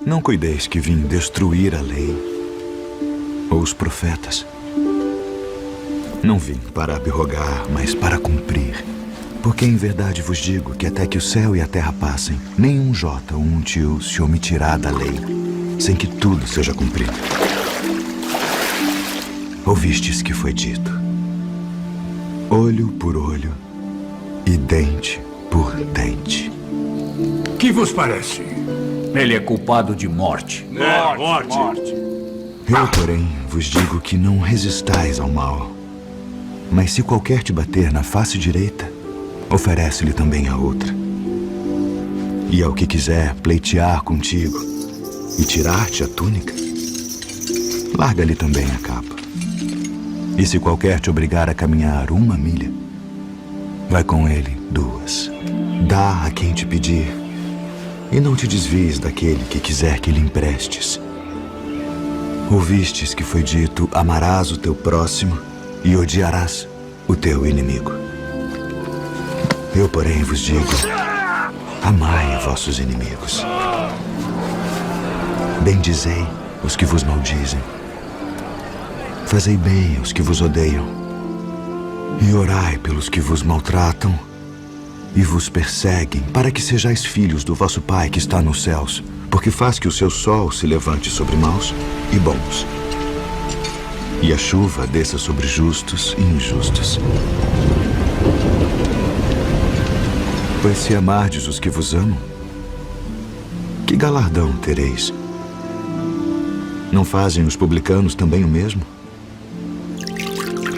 Não cuideis que vim destruir a lei ou os profetas. Não vim para abrogar, mas para cumprir. Porque em verdade vos digo que até que o céu e a terra passem, nenhum jota ou um tio se omitirá da lei, sem que tudo seja cumprido. Ouvistes que foi dito: olho por olho e dente por dente. Que vos parece? Ele é culpado de morte. Morte. Eu, porém, vos digo que não resistais ao mal. Mas se qualquer te bater na face direita, oferece-lhe também a outra. E ao que quiser pleitear contigo e tirar-te a túnica, larga-lhe também a capa. E se qualquer te obrigar a caminhar 1 milha, vai com ele 2. Dá a quem te pedir, e não te desvies daquele que quiser que lhe emprestes. Ouvistes que foi dito: amarás o teu próximo e odiarás o teu inimigo. Eu, porém, vos digo: amai vossos inimigos. Bendizei os que vos maldizem. Fazei bem aos que vos odeiam. E orai pelos que vos maltratam e vos perseguem, para que sejais filhos do vosso Pai que está nos céus, porque faz que o seu sol se levante sobre maus e bons, e a chuva desça sobre justos e injustos. Pois se amardes os que vos amam, que galardão tereis? Não fazem os publicanos também o mesmo?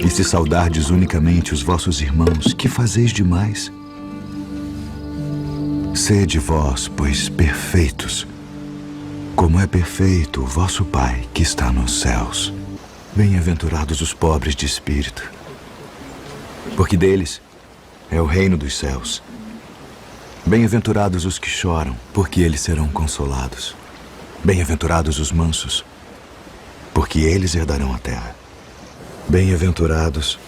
E se saudardes unicamente os vossos irmãos, que fazeis demais? Sede vós, pois, perfeitos, como é perfeito o vosso Pai que está nos céus. Bem-aventurados os pobres de espírito, porque deles é o reino dos céus. Bem-aventurados os que choram, porque eles serão consolados. Bem-aventurados os mansos, porque eles herdarão a terra. Bem-aventurados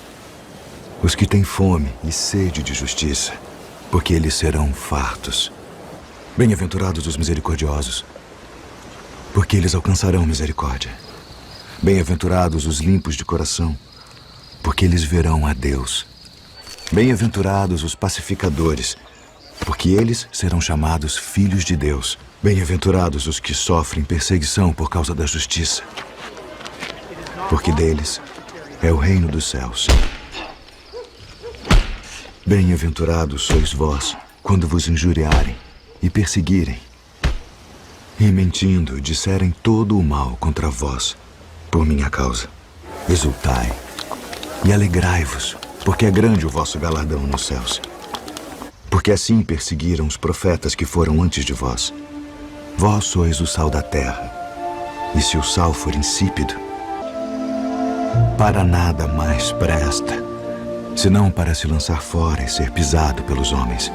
os que têm fome e sede de justiça, porque eles serão fartos. Bem-aventurados os misericordiosos, porque eles alcançarão misericórdia. Bem-aventurados os limpos de coração, porque eles verão a Deus. Bem-aventurados os pacificadores, porque eles serão chamados filhos de Deus. Bem-aventurados os que sofrem perseguição por causa da justiça, porque deles é o reino dos céus. Bem-aventurados sois vós, quando vos injuriarem e perseguirem, e mentindo disserem todo o mal contra vós, por minha causa. Exultai e alegrai-vos, porque é grande o vosso galardão nos céus. Porque assim perseguiram os profetas que foram antes de vós. Vós sois o sal da terra, e se o sal for insípido, para nada mais presta, senão para se lançar fora e ser pisado pelos homens.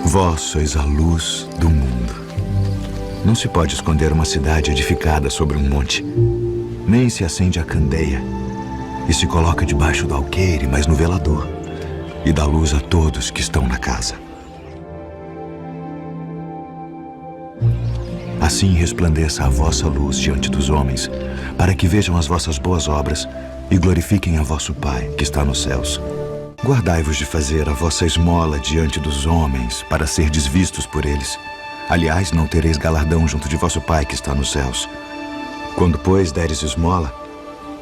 Vós sois a luz do mundo. Não se pode esconder uma cidade edificada sobre um monte, nem se acende a candeia e se coloca debaixo do alqueire, mas no velador, e dá luz a todos que estão na casa. Assim resplandeça a vossa luz diante dos homens, para que vejam as vossas boas obras e glorifiquem a vosso Pai que está nos céus. Guardai-vos de fazer a vossa esmola diante dos homens, para serdes vistos por eles. Aliás, não tereis galardão junto de vosso Pai que está nos céus. Quando, pois, deres esmola,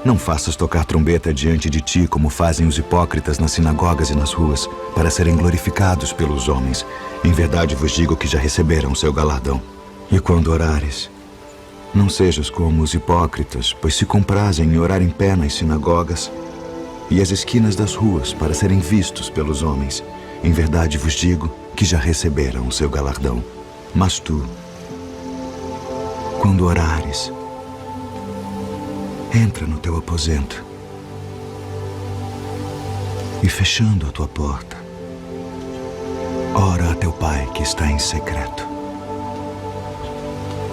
não faças tocar trombeta diante de ti, como fazem os hipócritas nas sinagogas e nas ruas, para serem glorificados pelos homens. Em verdade vos digo que já receberam o seu galardão. E quando orares, não sejas como os hipócritas, pois se comprazem em orar em pé nas sinagogas e as esquinas das ruas, para serem vistos pelos homens. Em verdade vos digo que já receberam o seu galardão. Mas tu, quando orares, entra no teu aposento e, fechando a tua porta, ora a teu Pai que está em secreto.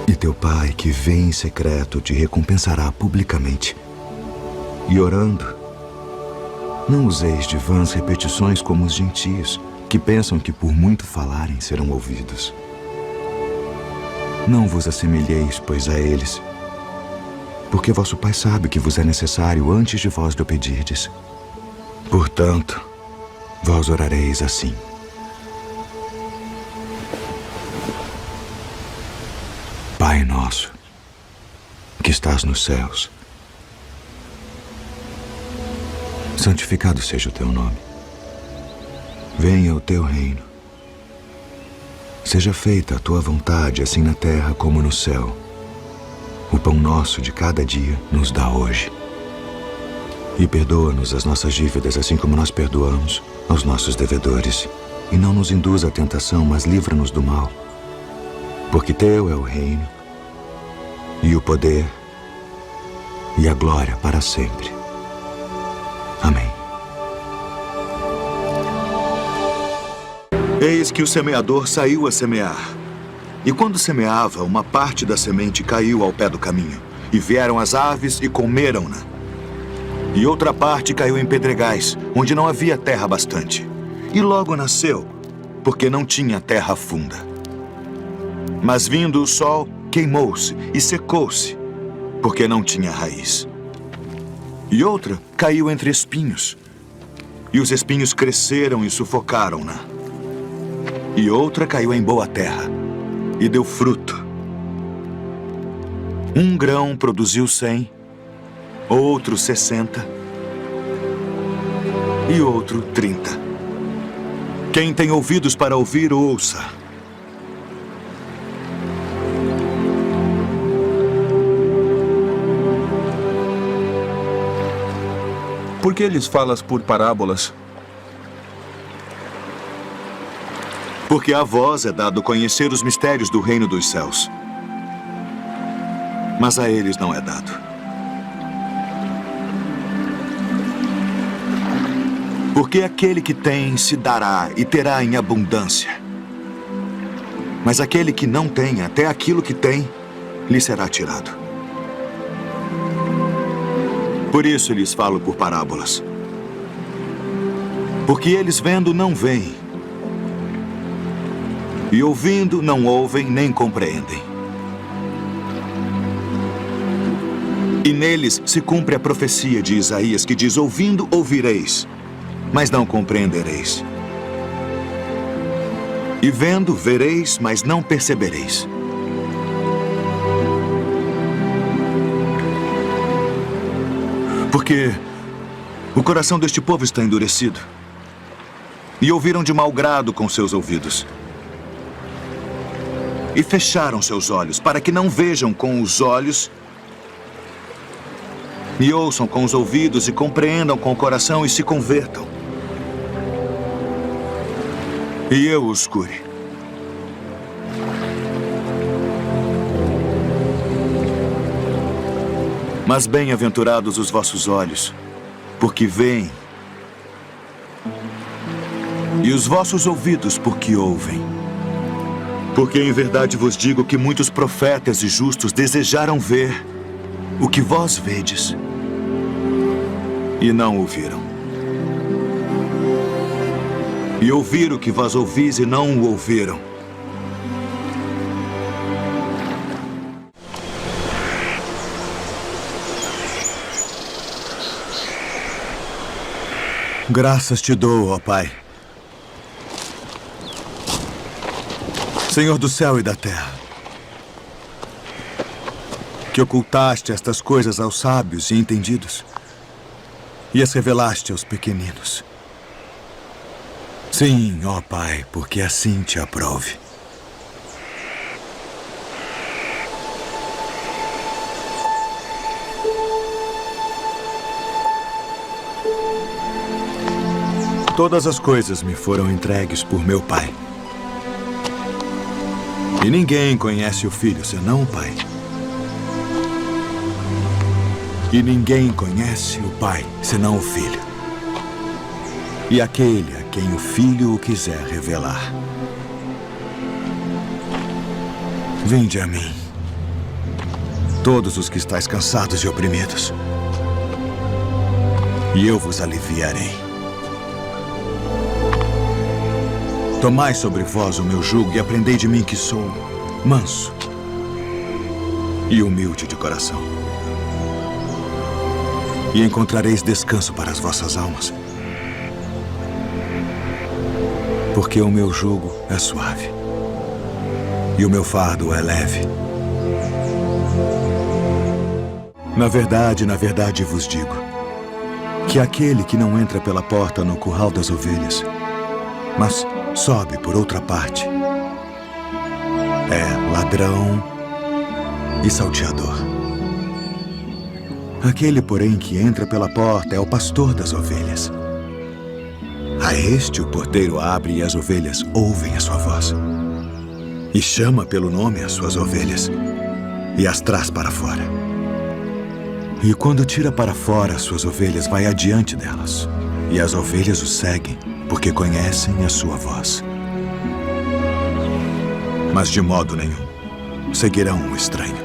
E teu Pai que vê em secreto te recompensará publicamente. E orando, não useis de vãs repetições como os gentios, que pensam que por muito falarem serão ouvidos. Não vos assemelheis, pois, a eles, porque vosso Pai sabe que vos é necessário antes de vós lhe pedirdes. Portanto, vós orareis assim: Pai nosso, que estás nos céus, santificado seja o teu nome. Venha o teu reino. Seja feita a tua vontade, assim na terra como no céu. O pão nosso de cada dia nos dá hoje. E perdoa-nos as nossas dívidas, assim como nós perdoamos aos nossos devedores. E não nos induza à tentação, mas livra-nos do mal. Porque teu é o reino, e o poder, e a glória para sempre. Amém. Eis que o semeador saiu a semear. E quando semeava, uma parte da semente caiu ao pé do caminho. E vieram as aves e comeram-na. E outra parte caiu em pedregais, onde não havia terra bastante. E logo nasceu, porque não tinha terra funda. Mas vindo o sol, queimou-se e secou-se, porque não tinha raiz. E outra caiu entre espinhos. E os espinhos cresceram e sufocaram-na. E outra caiu em boa terra, e deu fruto. Um grão produziu 100, outro 60, e outro 30. Quem tem ouvidos para ouvir, ouça. Por que lhes falas por parábolas? Porque a vós é dado conhecer os mistérios do reino dos céus. Mas a eles não é dado. Porque aquele que tem se dará e terá em abundância. Mas aquele que não tem, até aquilo que tem, lhe será tirado. Por isso lhes falo por parábolas. Porque eles vendo não veem. E ouvindo, não ouvem nem compreendem. E neles se cumpre a profecia de Isaías, que diz: ouvindo, ouvireis, mas não compreendereis. E vendo, vereis, mas não percebereis. Porque o coração deste povo está endurecido. E ouviram de mau grado com seus ouvidos. E fecharam seus olhos, para que não vejam com os olhos, e ouçam com os ouvidos, e compreendam com o coração, e se convertam. E eu os cure. Mas bem-aventurados os vossos olhos, porque veem, e os vossos ouvidos, porque ouvem. Porque em verdade vos digo que muitos profetas e justos desejaram ver o que vós vedes e não ouviram. E ouvir o que vós ouvis e não o ouviram. Graças te dou, ó Pai, Senhor do céu e da terra, que ocultaste estas coisas aos sábios e entendidos e as revelaste aos pequeninos. Sim, ó Pai, porque assim te aprove. Todas as coisas me foram entregues por meu Pai. E ninguém conhece o Filho senão o Pai. E ninguém conhece o Pai senão o Filho. E aquele a quem o Filho o quiser revelar. Vinde a mim, todos os que estáis cansados e oprimidos, e eu vos aliviarei. Tomai sobre vós o meu jugo e aprendei de mim, que sou manso e humilde de coração. E encontrareis descanso para as vossas almas. Porque o meu jugo é suave e o meu fardo é leve. Na verdade vos digo que aquele que não entra pela porta no curral das ovelhas, mas sobe por outra parte, é ladrão e salteador. Aquele, porém, que entra pela porta é o pastor das ovelhas. A este o porteiro abre e as ovelhas ouvem a sua voz. E chama pelo nome as suas ovelhas e as traz para fora. E quando tira para fora as suas ovelhas, vai adiante delas. E as ovelhas o seguem, porque conhecem a sua voz. Mas de modo nenhum seguirão o estranho.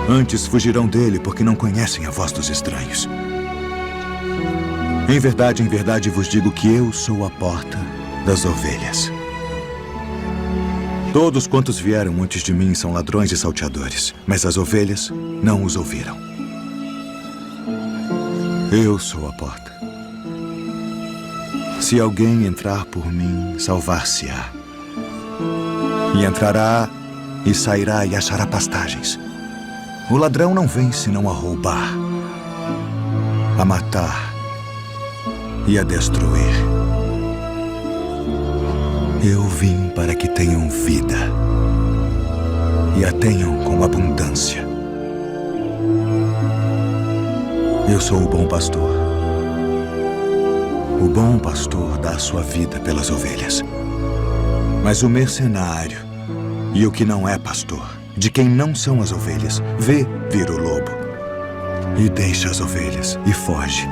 Antes fugirão dele, porque não conhecem a voz dos estranhos. Em verdade vos digo que eu sou a porta das ovelhas. Todos quantos vieram antes de mim são ladrões e salteadores, mas as ovelhas não os ouviram. Eu sou a porta. Se alguém entrar por mim, salvar-se-á. E entrará e sairá e achará pastagens. O ladrão não vem senão a roubar, a matar e a destruir. Eu vim para que tenham vida e a tenham com abundância. Eu sou o bom pastor. O bom pastor dá a sua vida pelas ovelhas. Mas o mercenário e o que não é pastor, de quem não são as ovelhas, vê vir o lobo e deixa as ovelhas e foge.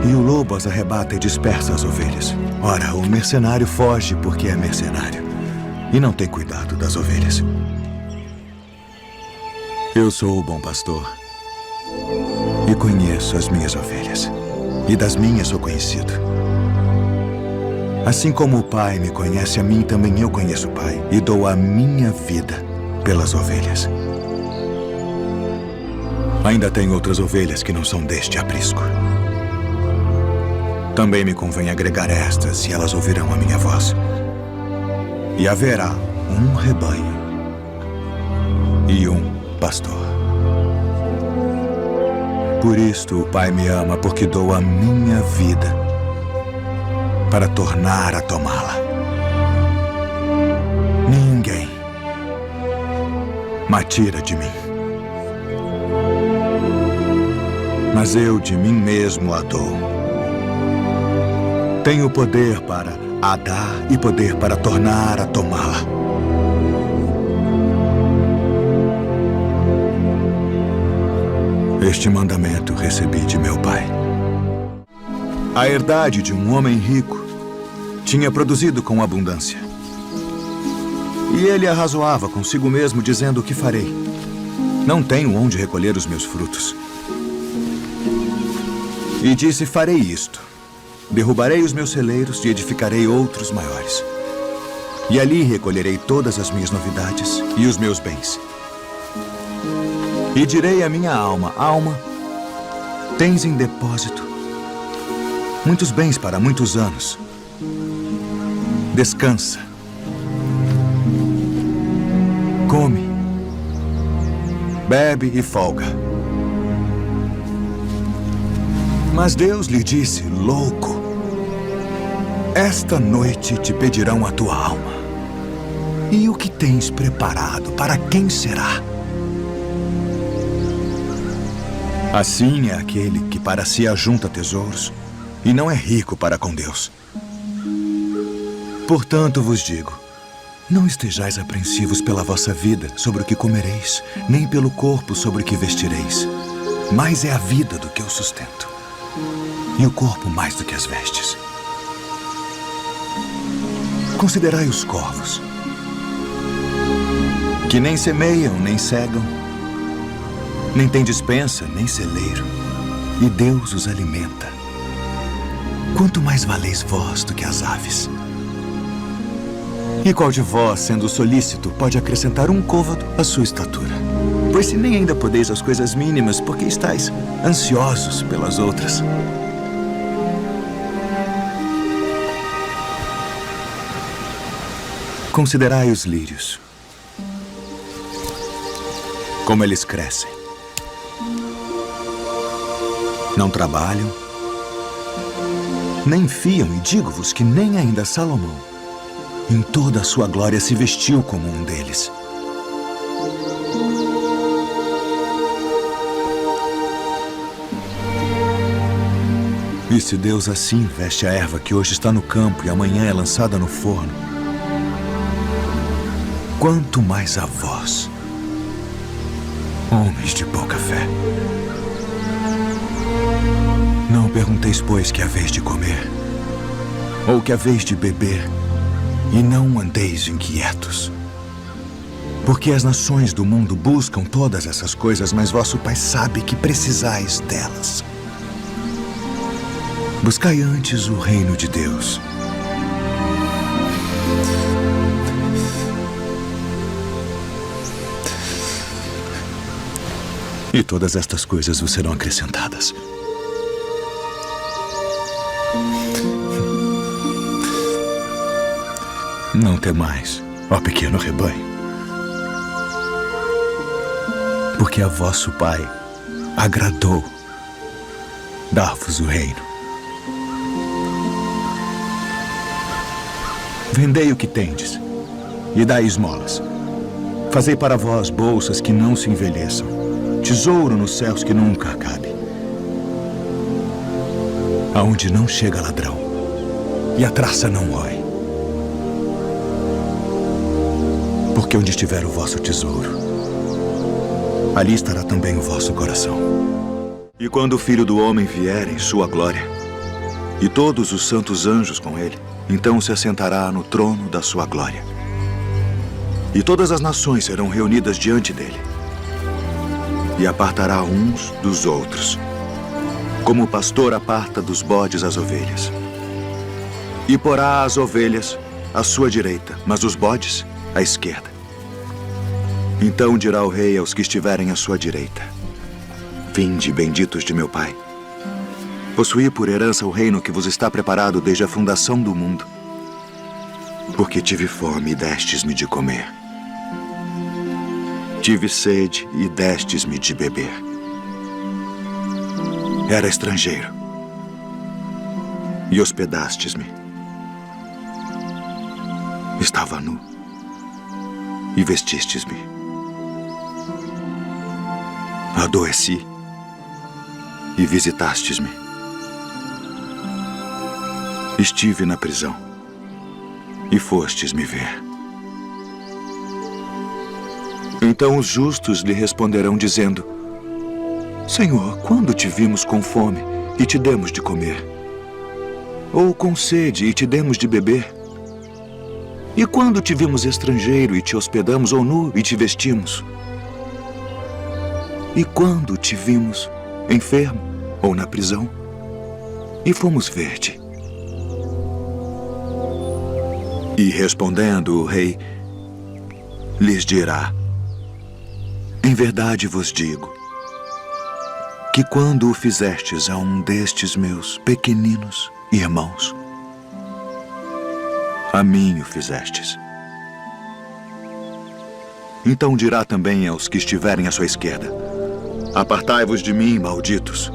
E o lobo as arrebata e dispersa as ovelhas. Ora, o mercenário foge porque é mercenário e não tem cuidado das ovelhas. Eu sou o bom pastor e conheço as minhas ovelhas, e das minhas sou conhecido. Assim como o Pai me conhece a mim, também eu conheço o Pai, e dou a minha vida pelas ovelhas. Ainda tenho outras ovelhas que não são deste aprisco. Também me convém agregar estas, e elas ouvirão a minha voz. E haverá um rebanho e um pastor. Por isto o Pai me ama, porque dou a minha vida para tornar a tomá-la. Ninguém me tira de mim, mas eu de mim mesmo a dou. Tenho poder para a dar e poder para tornar a tomá-la. Este mandamento recebi de meu pai. A herdade de um homem rico tinha produzido com abundância. E ele arrazoava consigo mesmo, dizendo: o que farei? Não tenho onde recolher os meus frutos. E disse: farei isto. Derrubarei os meus celeiros e edificarei outros maiores. E ali recolherei todas as minhas novidades e os meus bens. E direi à minha alma: alma, tens em depósito muitos bens para muitos anos. Descansa. Come. Bebe e folga. Mas Deus lhe disse: louco, esta noite te pedirão a tua alma. E o que tens preparado, para quem será? Assim é aquele que para si ajunta tesouros e não é rico para com Deus. Portanto vos digo, não estejais apreensivos pela vossa vida sobre o que comereis, nem pelo corpo sobre o que vestireis. Mais é a vida do que o sustento, e o corpo mais do que as vestes. Considerai os corvos, que nem semeiam, nem cegam, nem têm despensa, nem celeiro, e Deus os alimenta. Quanto mais valeis vós do que as aves. E qual de vós, sendo solícito, pode acrescentar um côvado à sua estatura? Pois se nem ainda podeis as coisas mínimas, porque estáis ansiosos pelas outras. Considerai os lírios, como eles crescem. Não trabalham, nem fiam, e digo-vos que nem ainda Salomão, em toda a sua glória, se vestiu como um deles. E se Deus assim veste a erva que hoje está no campo e amanhã é lançada no forno, quanto mais a vós, homens de pouca fé. Não pergunteis, pois, que haveis de comer, ou que haveis de beber, e não andeis inquietos. Porque as nações do mundo buscam todas essas coisas, mas vosso Pai sabe que precisais delas. Buscai antes o reino de Deus. E todas estas coisas vos serão acrescentadas. Não temais, ó pequeno rebanho, porque a vosso Pai agradou dar-vos o reino. Vendei o que tendes e dai esmolas. Fazei para vós bolsas que não se envelheçam, tesouro nos céus que nunca acabe, aonde não chega ladrão e a traça não rói. Porque onde estiver o vosso tesouro, ali estará também o vosso coração. E quando o Filho do Homem vier em sua glória, e todos os santos anjos com ele, então se assentará no trono da sua glória. E todas as nações serão reunidas diante dele. E apartará uns dos outros, como o pastor aparta dos bodes as ovelhas. E porá as ovelhas à sua direita, mas os bodes à esquerda. Então dirá o rei aos que estiverem à sua direita: Vinde, benditos de meu Pai. Possuí por herança o reino que vos está preparado desde a fundação do mundo. Porque tive fome e destes-me de comer. Tive sede e destes-me de beber. Era estrangeiro e hospedastes-me. Estava nu e vestistes-me. Adoeci e visitastes-me. Estive na prisão e fostes me ver. Então os justos lhe responderão dizendo: Senhor, quando te vimos com fome e te demos de comer? Ou com sede e te demos de beber? E quando te vimos estrangeiro e te hospedamos, ou nu e te vestimos? E quando te vimos enfermo ou na prisão e fomos ver-te? E respondendo o rei, lhes dirá: Em verdade vos digo, que quando o fizestes a um destes meus pequeninos irmãos, a mim o fizestes. Então dirá também aos que estiverem à sua esquerda: Apartai-vos de mim, malditos,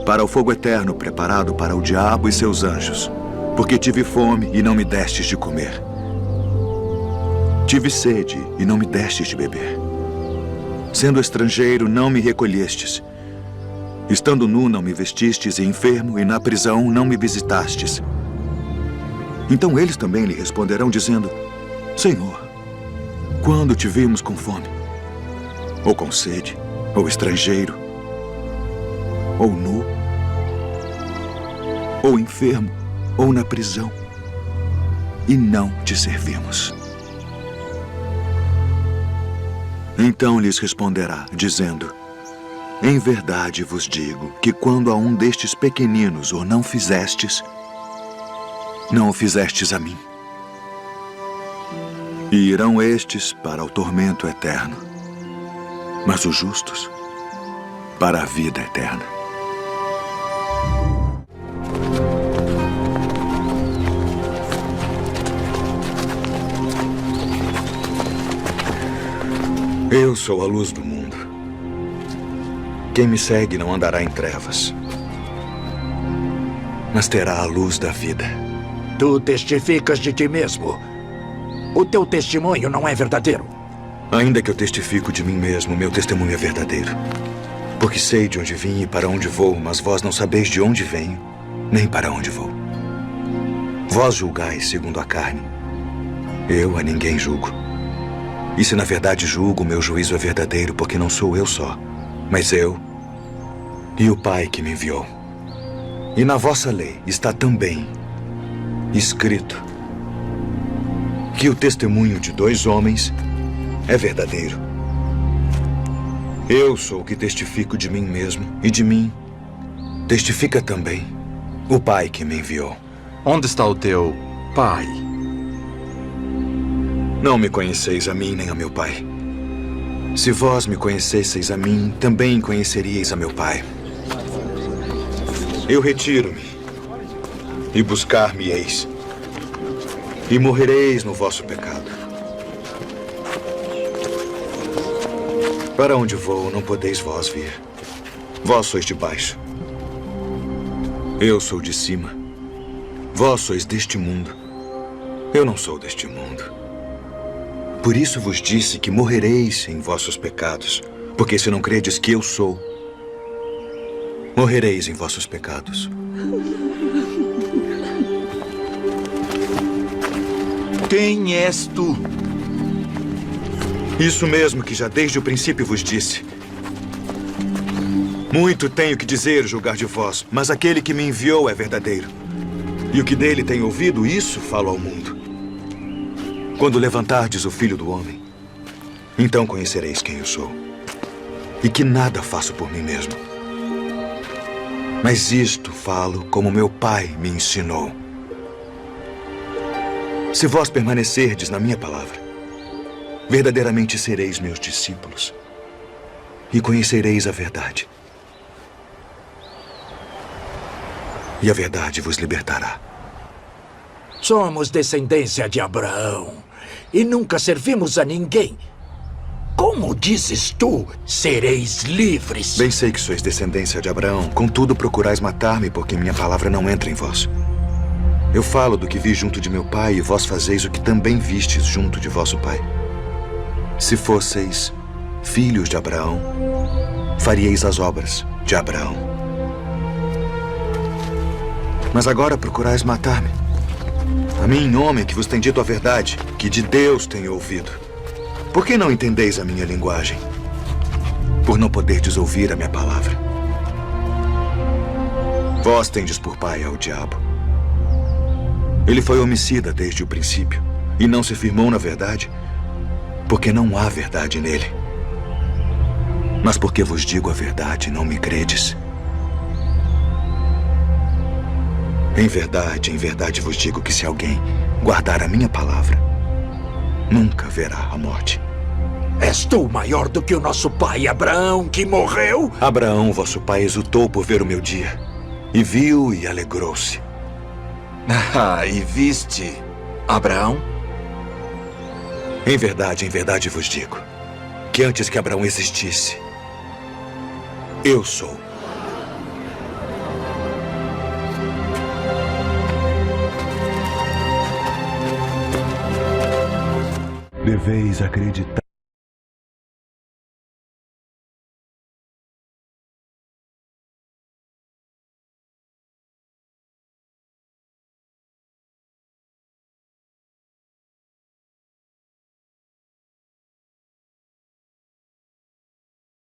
para o fogo eterno preparado para o diabo e seus anjos, porque tive fome e não me destes de comer. Tive sede e não me destes de beber. Sendo estrangeiro, não me recolhestes. Estando nu, não me vestistes, e enfermo, e na prisão, não me visitastes. Então eles também lhe responderão, dizendo: Senhor, quando te vimos com fome, ou com sede, ou estrangeiro, ou nu, ou enfermo, ou na prisão, e não te servimos? Então lhes responderá, dizendo: Em verdade vos digo que quando a um destes pequeninos o não fizestes, não o fizestes a mim. E irão estes para o tormento eterno, mas os justos para a vida eterna. Eu sou a luz do mundo. Quem me segue não andará em trevas, mas terá a luz da vida. Tu testificas de ti mesmo. O teu testemunho não é verdadeiro. Ainda que eu testifico de mim mesmo, meu testemunho é verdadeiro. Porque sei de onde vim e para onde vou, mas vós não sabeis de onde venho, nem para onde vou. Vós julgais segundo a carne. Eu a ninguém julgo. E se na verdade julgo, meu juízo é verdadeiro, porque não sou eu só, mas eu e o Pai que me enviou. E na vossa lei está também escrito que o testemunho de 2 homens é verdadeiro. Eu sou o que testifico de mim mesmo, e de mim testifica também o Pai que me enviou. Onde está o teu pai? Não me conheceis a mim nem a meu Pai. Se vós me conhecesseis a mim, também conheceríeis a meu Pai. Eu retiro-me, e buscar-me-eis, e morrereis no vosso pecado. Para onde vou, não podeis vós vir. Vós sois de baixo. Eu sou de cima. Vós sois deste mundo. Eu não sou deste mundo. Por isso vos disse que morrereis em vossos pecados, porque se não credes que eu sou, morrereis em vossos pecados. Quem és tu? Isso mesmo que já desde o princípio vos disse. Muito tenho que dizer, julgar de vós, mas aquele que me enviou é verdadeiro. E o que dele tenho ouvido, isso falo ao mundo. Quando levantardes o Filho do Homem, então conhecereis quem eu sou. E que nada faço por mim mesmo. Mas isto falo como meu Pai me ensinou. Se vós permanecerdes na minha palavra, verdadeiramente sereis meus discípulos e conhecereis a verdade. E a verdade vos libertará. Somos descendência de Abraão e nunca servimos a ninguém. Como dizes tu, sereis livres? Bem sei que sois descendência de Abraão, contudo procurais matar-me, porque minha palavra não entra em vós. Eu falo do que vi junto de meu pai, e vós fazeis o que também vistes junto de vosso pai. Se fosseis filhos de Abraão, faríeis as obras de Abraão. Mas agora procurais matar-me. A mim, homem que vos tem dito a verdade, que de Deus tenho ouvido. Por que não entendeis a minha linguagem? Por não poderdes ouvir a minha palavra. Vós tendes por pai ao diabo. Ele foi homicida desde o princípio e não se firmou na verdade, porque não há verdade nele. Mas porque vos digo a verdade, não me credes. Em verdade vos digo que se alguém guardar a minha palavra, nunca verá a morte. És tu maior do que o nosso pai Abraão, que morreu? Abraão, vosso pai, exultou por ver o meu dia, e viu e alegrou-se. E viste Abraão? Em verdade vos digo, que antes que Abraão existisse, eu sou. Deveis acreditar